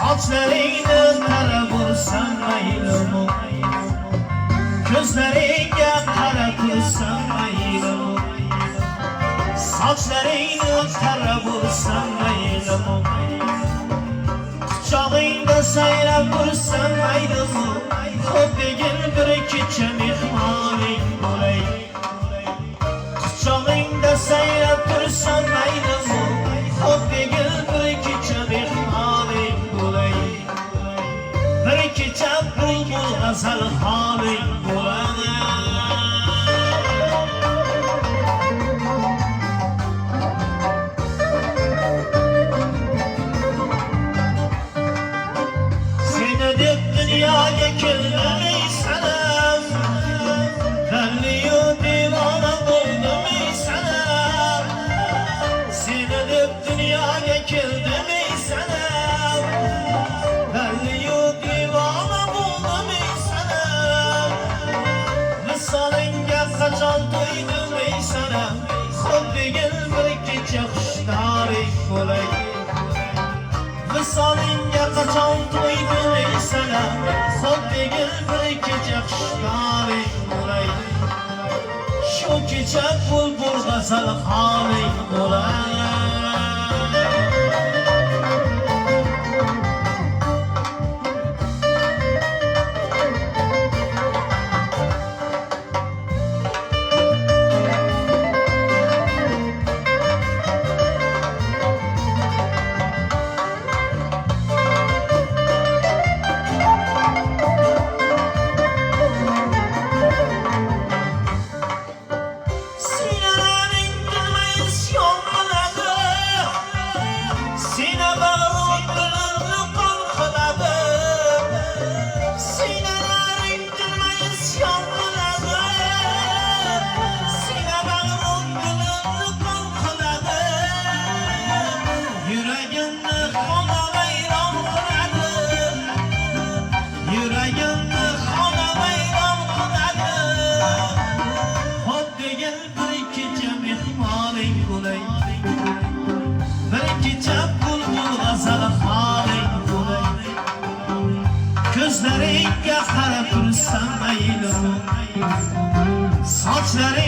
Sochlaringni qarab ursam maylimi, ko'zlaringga qarab ursam maylimi, sochlaringni qarab ursam maylimi, quchog'ingda sayrab ursam maylimi, xuddegin bir kecha mehmoning bo'lay. Quchog'ingda sayrab tursam maylimi, xuddegin bir kecha mehmoning bo'lay. Bir kecha bulbul g'azal holing bo'ladi. Seni deb dunyoga keldim ey sanam, dalliyu divona bo'ldim ey sanam. Seni deb dunyoga keldim ey sanam, dalliyu divona bo'ldim ey sanam. Visolingga qachon to'ydim ey sanam, xuddegin bir kecha xushnoring bo'lay. Visolingga qachon to'ydim ey sanam, xuddegin bir kecha xushnoring bo'lay. Shu kecha bulbul g'azal holing bo'lay. Ko'zlaringga qarab tursam maylimi, sochlaring